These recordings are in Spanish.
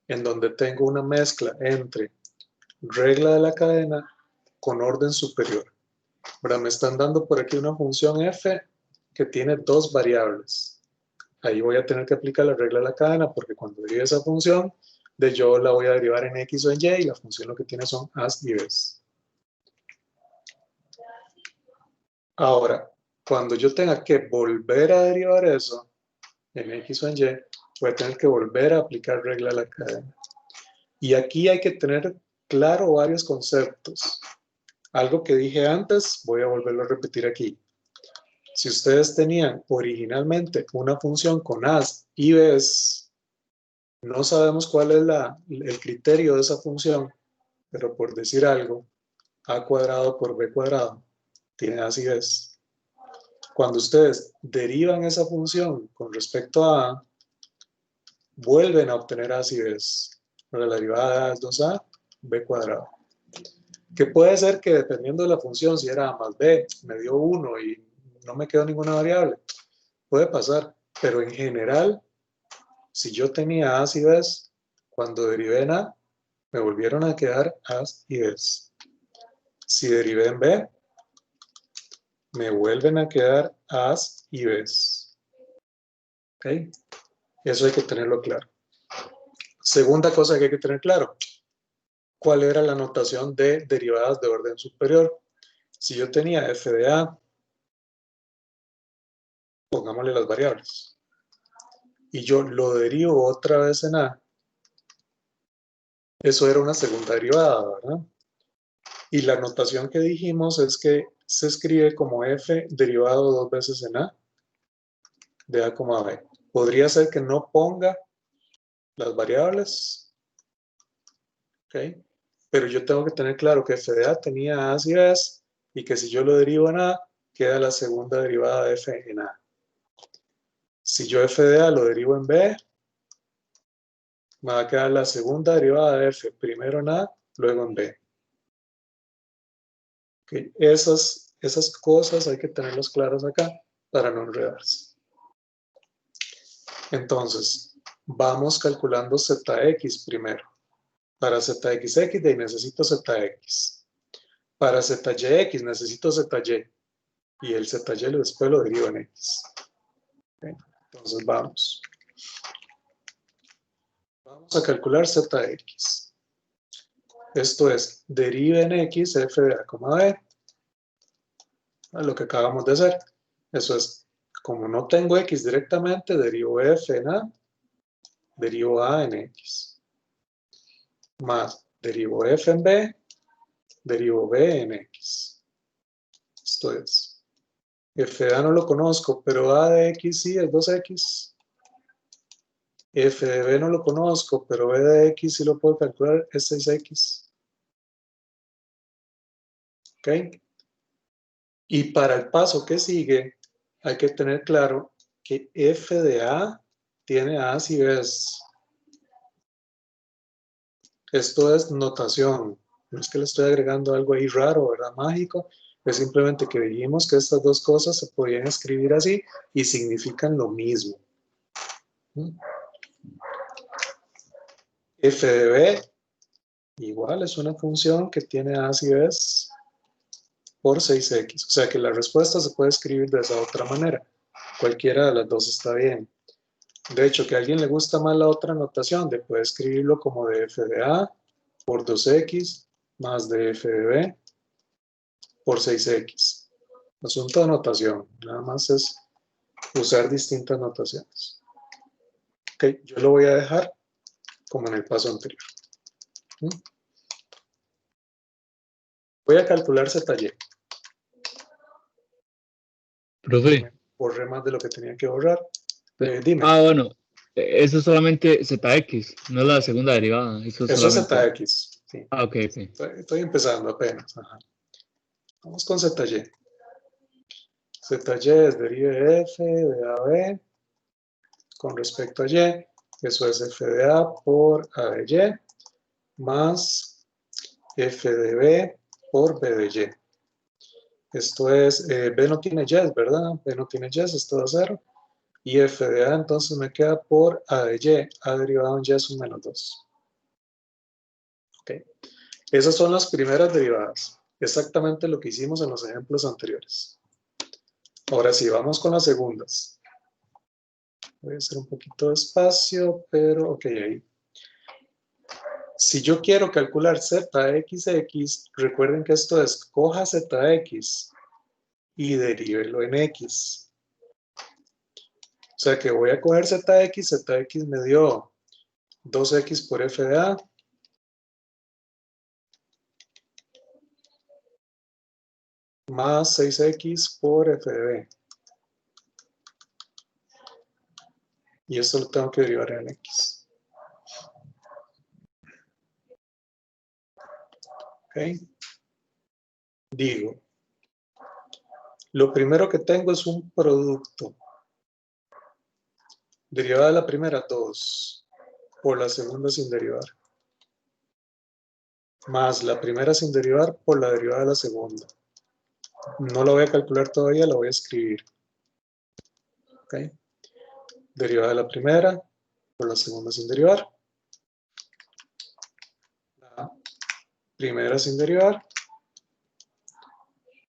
en donde tengo una mezcla entre regla de la cadena con orden superior. Ahora me están dando por aquí una función f que tiene dos variables. Ahí voy a tener que aplicar la regla de la cadena porque cuando derive esa función, yo la voy a derivar en x o en y y la función lo que tiene son a's y b's. Ahora, cuando yo tenga que volver a derivar eso en x o en y, voy a tener que volver a aplicar regla de la cadena. Y aquí hay que tener claro varios conceptos. Algo que dije antes, voy a volverlo a repetir aquí. Si ustedes tenían originalmente una función con a's y b's, no sabemos cuál es el criterio de esa función, pero por decir algo, a cuadrado por b cuadrado tiene a's y b's. Cuando ustedes derivan esa función con respecto a a, vuelven a obtener a's y b's. La derivada de a es 2a, b cuadrado. Que puede ser que dependiendo de la función, si era a más b, me dio 1 y no me quedó ninguna variable. Puede pasar, pero en general, si yo tenía a's y b's, cuando derivé en a, me volvieron a quedar a's y b's. Si derivé en b, me vuelven a quedar a's y b's. ¿Ok? Eso hay que tenerlo claro. Segunda cosa que hay que tener claro, ¿cuál era la notación de derivadas de orden superior? Si yo tenía f de a, pongámosle las variables, y yo lo derivo otra vez en a, eso era una segunda derivada, ¿verdad? Y la notación que dijimos es que se escribe como f derivado dos veces en a, de a, b. Podría ser que no ponga las variables, ¿ok? Pero yo tengo que tener claro que f de a tenía a y b's, y que si yo lo derivo en a, queda la segunda derivada de f en a. Si yo f de a lo derivo en b, me va a quedar la segunda derivada de f, primero en a, luego en b. ¿Okay? Esas cosas hay que tenerlas claras acá para no enredarse. Entonces, vamos calculando zx primero. Para zxx de ahí necesito zx. Para zyx necesito zy. Y el zy después lo derivo en x. ¿Okay? Entonces vamos. Vamos a calcular zx. Esto es, derive en x f de a, b. Lo que acabamos de hacer. Eso es, como no tengo x directamente, derivo f en a, derivo a en x. Más, derivo f en b, derivo b en x. Esto es, f de a no lo conozco, pero a de x sí es 2x. F de b no lo conozco, pero b de x sí lo puedo calcular, es 6x. ¿Ok? Y para el paso que sigue, hay que tener claro que f de a tiene a y b's. Esto es notación. No es que le estoy agregando algo ahí raro, ¿verdad? Mágico. Es simplemente que dijimos que estas dos cosas se podían escribir así y significan lo mismo. F de b igual es una función que tiene a y b's por 6x. O sea que la respuesta se puede escribir de esa otra manera. Cualquiera de las dos está bien. De hecho, que a alguien le gusta más la otra notación, de puede escribirlo como de f de a por 2x más de f de b por 6x. Asunto de notación, nada más es usar distintas notaciones. Ok, yo lo voy a dejar como en el paso anterior. Voy a calcular ZY. Profe. Borré más de lo que tenía que borrar. Dime. Bueno, eso es solamente ZX, no es la segunda derivada. Eso es Eso es solamente. ZX. Sí. Ok, ok. Estoy empezando apenas. Ajá. Vamos con ZY. ZY es derive f de a b con respecto a y. Eso es f de a por a de y más f de b por b de y. Esto es, b no tiene y, ¿verdad? B no tiene y, esto da 0. Y f de a entonces me queda por a de y. A derivado en y es un menos 2. Ok. Esas son las primeras derivadas. Exactamente lo que hicimos en los ejemplos anteriores. Ahora sí, vamos con las segundas. Voy a hacer un poquito de espacio, pero ok, ahí. Si yo quiero calcular zx, recuerden que esto es coja zx y derívelo en x. O sea que voy a coger zx me dio 2x por f de a más 6x por f de b. Y esto lo tengo que derivar en x. ¿Ok? Digo, lo primero que tengo es un producto. Derivada de la primera, 2. Por la segunda sin derivar. Más la primera sin derivar por la derivada de la segunda. No la voy a calcular todavía, la voy a escribir. ¿Ok? Derivada de la primera por la segunda sin derivar. La primera sin derivar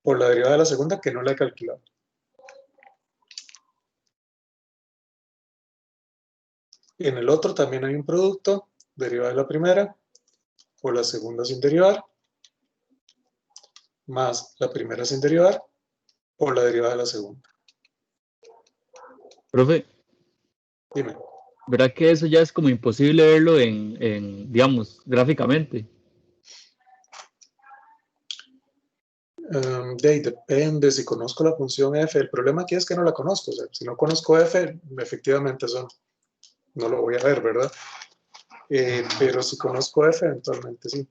por la derivada de la segunda que no la he calculado. En el otro también hay un producto, derivada de la primera por la segunda sin derivar, más la primera sin derivar por la derivada de la segunda. Profe, Dime. ¿verdad que eso ya es como imposible verlo digamos, gráficamente? De ahí depende si conozco la función f. El problema aquí es que no la conozco. O sea, si no conozco f, efectivamente eso no lo voy a ver, ¿verdad? Pero si conozco f, eventualmente sí.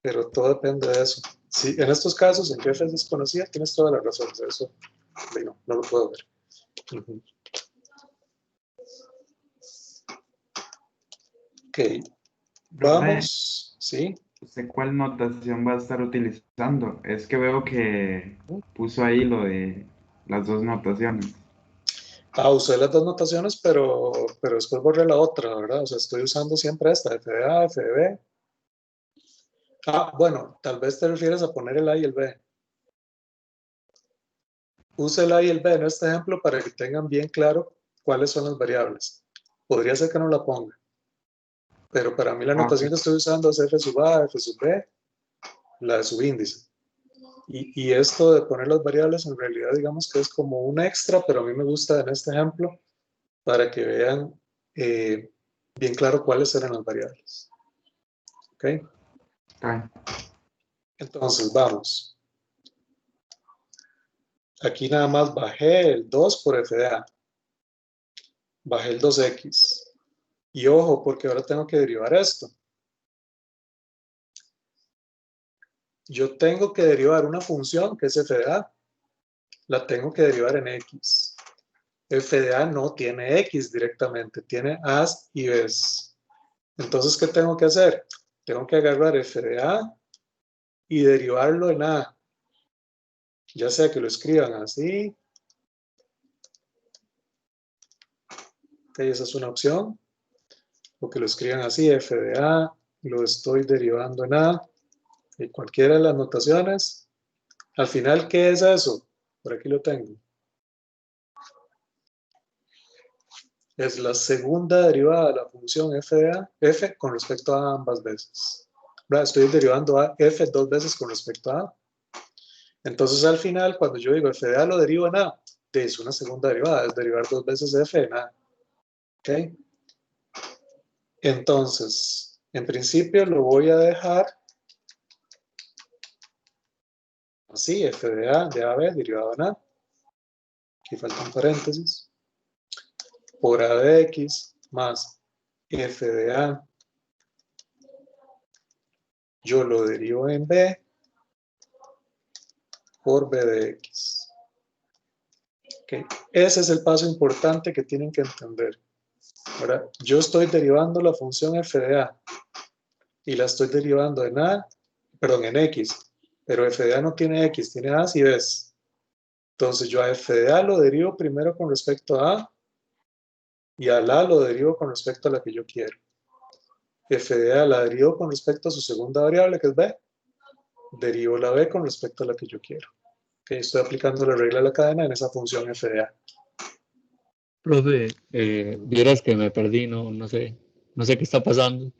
Pero todo depende de eso. Sí, en estos casos, en que f es desconocida, tienes toda la razón. O sea, eso no lo puedo ver. Uh-huh. Ok, Profe, vamos. Sí. ¿usted cuál notación va a estar utilizando? Es que veo que puso ahí lo de las dos notaciones. Usé las dos notaciones, pero después borré la otra, ¿verdad? O sea, estoy usando siempre esta, f de a, f de b. Bueno, tal vez te refieres a poner el a y el b. Use el a y el b en este ejemplo para que tengan bien claro cuáles son las variables. Podría ser que no la ponga, pero para mí la notación que estoy usando es f sub a, f sub b, la de subíndice. Y esto de poner las variables en realidad digamos que es como un extra, pero a mí me gusta en este ejemplo para que vean bien claro cuáles eran las variables. ¿Ok? Entonces, vamos. Aquí nada más bajé el 2 por f de a. Bajé el 2x. Y ojo, porque ahora tengo que derivar esto. Yo tengo que derivar una función que es f de a. La tengo que derivar en x. F de a no tiene x directamente, tiene a's y b's. Entonces, ¿qué tengo que hacer? Tengo que agarrar f de a y derivarlo en a. Ya sea que lo escriban así. Ok, esa es una opción. O que lo escriban así, f de a, lo estoy derivando en a. Y cualquiera de las notaciones. Al final, ¿qué es eso? Por aquí lo tengo. Es la segunda derivada de la función f de a, f con respecto a ambas veces. Estoy derivando a f dos veces con respecto a a. Entonces al final, cuando yo digo f de a lo derivo en a, es una segunda derivada, es derivar dos veces f en a. ¿Ok? Entonces, en principio lo voy a dejar así, f de a b derivado en a. Aquí falta un paréntesis. Por a de x más f de a. Yo lo derivo en b por b de x. ¿Okay? Ese es el paso importante que tienen que entender. Ahora, yo estoy derivando la función f de a y la estoy derivando en a, perdón, en x, pero f de a no tiene x, tiene a y b's. Entonces yo a f de a lo derivo primero con respecto a A y a la lo derivo con respecto a la que yo quiero. F de A la derivo con respecto a su segunda variable que es B. Derivo la B con respecto a la que yo quiero. Okay, estoy aplicando la regla de la cadena en esa función f de A. Profe, vieras que me perdí, no sé qué está pasando.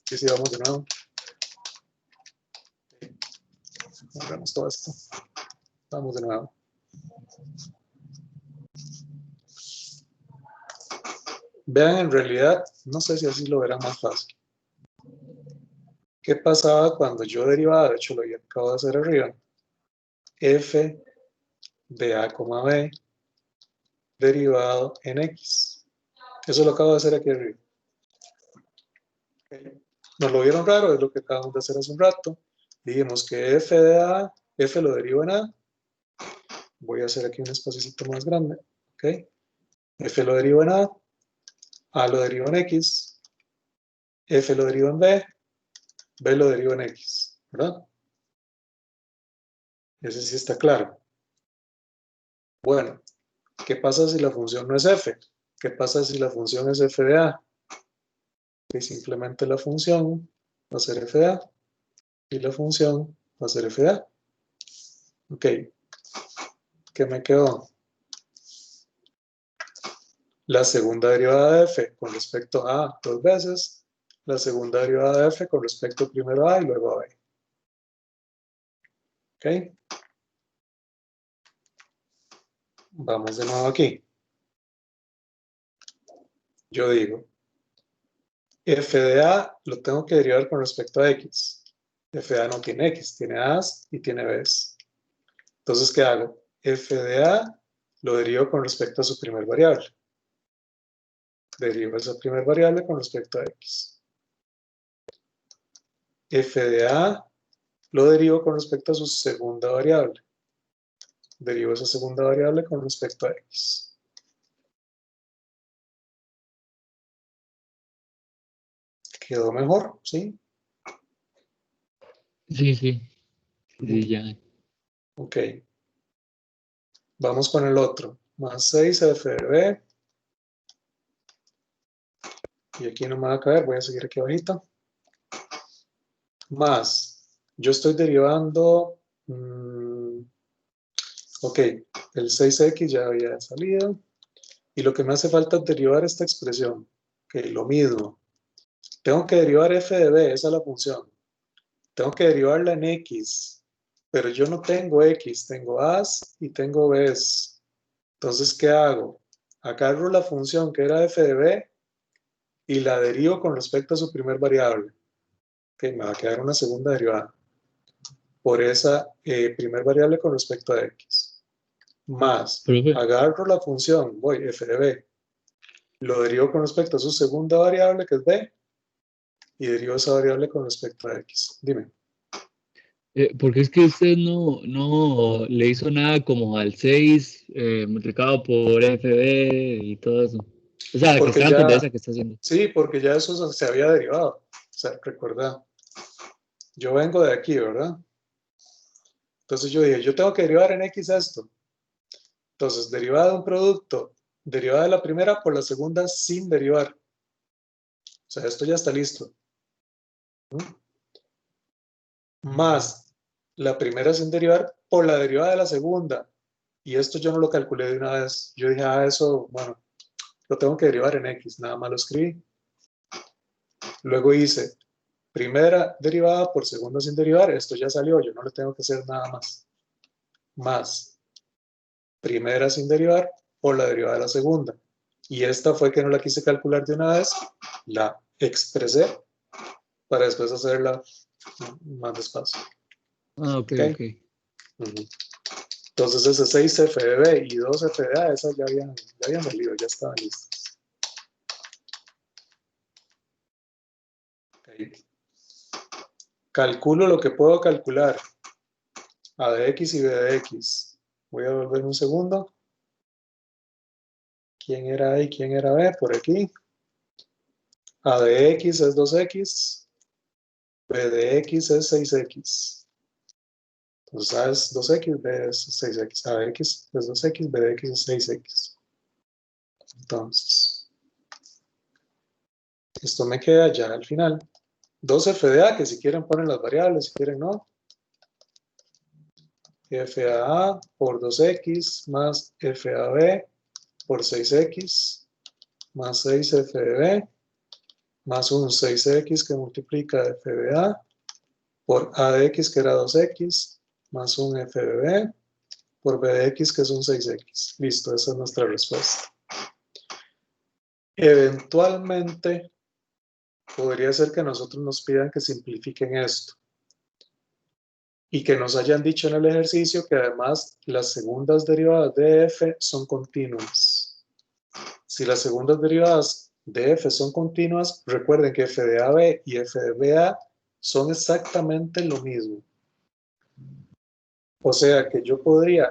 Sí, vamos de nuevo. Borramos todo esto. Vamos de nuevo. Vean, en realidad, no sé si así lo verán más fácil. ¿Qué pasaba cuando yo derivaba? De hecho, lo acabo de hacer arriba. F de A, B derivado en X. Eso lo acabo de hacer aquí arriba. Okay. ¿Nos lo vieron raro? Es lo que acabamos de hacer hace un rato. Dijimos que F de A, F lo derivo en A. Voy a hacer aquí un espacio más grande. ¿Okay? F lo derivo en A lo derivo en X, F lo derivo en B lo derivo en X, ¿verdad? Ese sí está claro. Bueno, ¿qué pasa si la función no es F? ¿Qué pasa si la función es F de A? Que simplemente la función va a ser F de A y la función va a ser F de A. Ok, ¿qué me quedó? La segunda derivada de F con respecto a A dos veces, la segunda derivada de F con respecto primero a A y luego a B. Ok, vamos de nuevo aquí. Yo digo, f de a lo tengo que derivar con respecto a x. F de a no tiene x, tiene a's y tiene b's. Entonces, ¿qué hago? F de a lo derivo con respecto a su primer variable. Derivo esa primer variable con respecto a x. F de a lo derivo con respecto a su segunda variable. Derivo esa segunda variable con respecto a x. ¿Quedó mejor? ¿Sí? Sí, ya. Ok. Vamos con el otro. Más 6 f de b. Y aquí no me va a caer, voy a seguir aquí abajito. Más, yo estoy derivando, ok, el 6x ya había salido. Y lo que me hace falta es derivar esta expresión. Ok, lo mismo. Tengo que derivar f de b, esa es la función. Tengo que derivarla en x. Pero yo no tengo x, tengo a's y tengo b's. Entonces, ¿qué hago? Agarro la función que era f de b y la derivo con respecto a su primer variable. Ok, me va a quedar una segunda derivada por esa primer variable con respecto a x. Más, Profe, agarro la función, voy, f de b, lo derivo con respecto a su segunda variable, que es b, y derivo esa variable con respecto a x. Dime. porque es que usted no le hizo nada como al 6 multiplicado por FB y todo eso. O sea, que Porque está antes de ya, esa que está haciendo. sí, porque ya eso se había derivado. O sea, recuerda, yo vengo de aquí, ¿verdad? Entonces yo dije, yo tengo que derivar en x esto. Entonces, derivada de un producto, derivada de la primera por la segunda sin derivar. O sea, esto ya está listo. Más la primera sin derivar por la derivada de la segunda. Y esto yo no lo calculé de una vez. Yo dije, eso, bueno, lo tengo que derivar en x. Nada más lo escribí. Luego hice primera derivada por segunda sin derivar. Esto ya salió, yo no le tengo que hacer nada más. Más primera sin derivar por la derivada de la segunda. Y esta fue que no la quise calcular de una vez. La expresé para después hacerla más despacio. Ah, ok. Entonces ese 6 FDB y 2 FDA, esas ya habían salido, ya estaban listas. Okay. Calculo lo que puedo calcular. A de X y B de X. Voy a volver un segundo. ¿Quién era A y quién era B? Por aquí. A de X es 2X. B de X es 6X. Entonces A es 2x, B es 6x. AX es 2x, B de x es 6x. Entonces, esto me queda ya al final. 2f de A, que si quieren ponen las variables, si quieren no. f de A por 2x más f de B por 6x más 6f de B más un 6x que multiplica f de A por A de x que era 2x más un f de B por B de x que es un 6x. Listo, esa es nuestra respuesta. Eventualmente podría ser que nosotros nos pidan que simplifiquen esto y que nos hayan dicho en el ejercicio que además las segundas derivadas de f son continuas. Si las segundas derivadas de f son continuas, recuerden que f de AB y f de BA son exactamente lo mismo. O sea que yo podría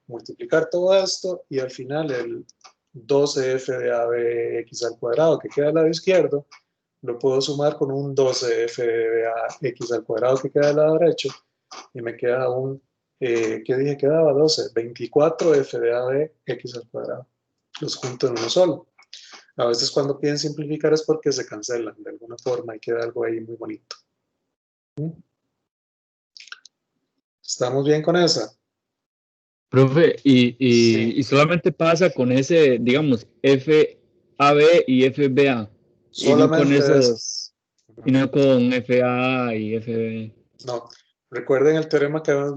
multiplicar todo esto y al final el 12f de ABX al cuadrado que queda al lado izquierdo lo puedo sumar con un 12f de AX al cuadrado que queda al lado derecho y me queda un, ¿qué dije que daba? 12, 24f de ABX al cuadrado. Los junto en uno solo. A veces cuando piden simplificar es porque se cancelan de alguna forma y queda algo ahí muy bonito. ¿Estamos bien con esa? Profe, Sí. y solamente pasa con ese, digamos, FAB y FBA, y no con Solamente esos, esas. y no con FA y FB. No. Recuerden el teorema que habíamos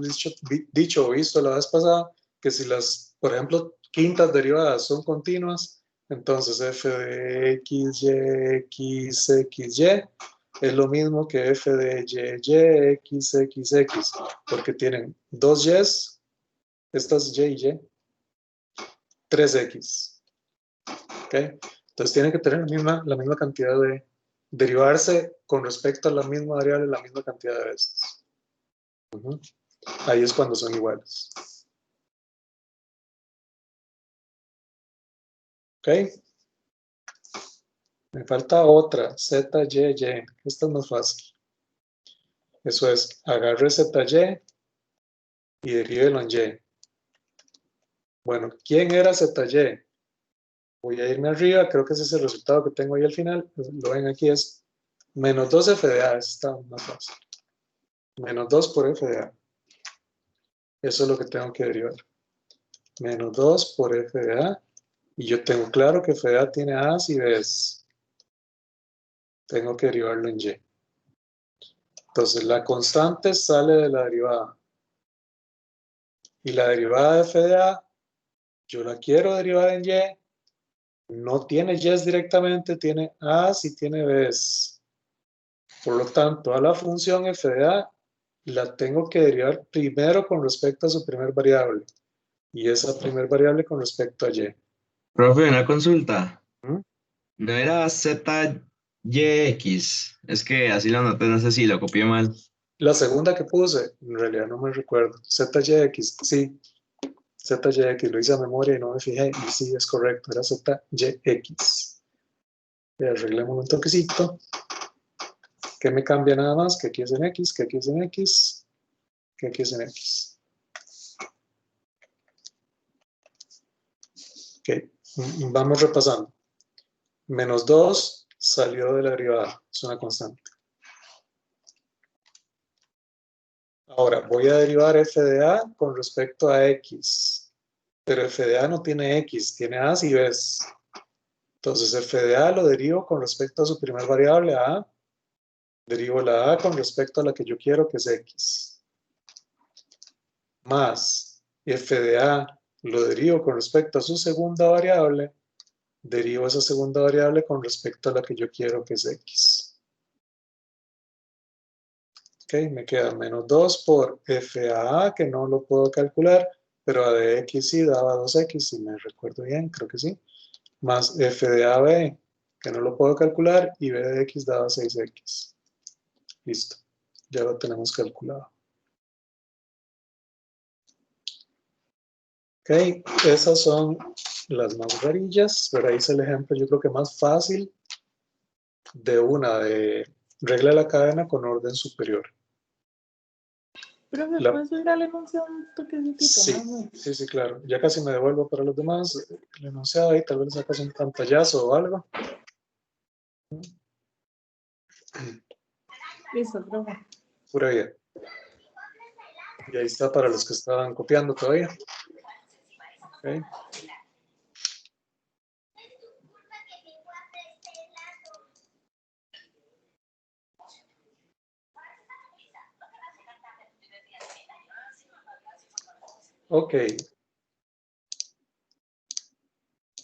dicho o visto la vez pasada, que si las, por ejemplo, quintas derivadas son continuas, entonces f de x, y, x, x, y es lo mismo que f de y, x, x, x, porque tienen dos y's, estas y y, 3x. ¿Ok? Entonces tienen que tener la misma cantidad de derivarse con respecto a la misma variable la misma cantidad de veces. Ahí es cuando son iguales. ¿Ok? Me falta otra, z, y, y. Esta es más fácil. Eso es, agarre z, y derívelo en y. Bueno, ¿quién era z, y? Voy a irme arriba, creo que ese es el resultado que tengo ahí al final. Lo ven aquí, es menos 2 f de a. Está más fácil. Menos 2 por f de a. Eso es lo que tengo que derivar. Menos 2 por f de a. Y yo tengo claro que f de a tiene a y b's. Tengo que derivarlo en y. Entonces, la constante sale de la derivada. Y la derivada de f de a, yo la quiero derivar en y. No tiene y's directamente, tiene a's y tiene b's. Por lo tanto, a la función f de a la tengo que derivar primero con respecto a su primer variable. Y esa primer variable con respecto a y. Profe, una consulta. ¿Mm? No era ZYX. Es que así lo anoté, no sé si lo copié mal. La segunda que puse, en realidad no me recuerdo. ZYX, sí. ZYX, lo hice a memoria y no me fijé. Y sí, es correcto, era ZYX. Arreglemos un toquecito. ¿Qué me cambia nada más? Que aquí es en X, que aquí es en X, que aquí es en X. Ok, vamos repasando. Menos 2 salió de la derivada, es una constante. Ahora, voy a derivar f de a con respecto a x. Pero f de a no tiene x, tiene a y b's. Entonces, f de a lo derivo con respecto a su primer variable, a. Derivo la a con respecto a la que yo quiero, que es x. Más f de a lo derivo con respecto a su segunda variable. Derivo esa segunda variable con respecto a la que yo quiero, que es x. Ok, me queda menos 2 por f a, que no lo puedo calcular, pero a de x sí daba 2x, si me recuerdo bien, creo que sí. Más f de ab, que no lo puedo calcular, y b de x daba 6x. Listo, ya lo tenemos calculado. Ok, esas son las más rarillas, pero ahí es el ejemplo, yo creo que más fácil de una de regla de la cadena con orden superior. Pero me La- puedes subir al enunciado un toquecito, Sí, ¿no? sí, claro. Ya casi me devuelvo para los demás. El enunciado ahí, tal vez sacas un pantallazo o algo. Listo, profe. Pura vida. Y ahí está para los que estaban copiando todavía. Ok. Ok,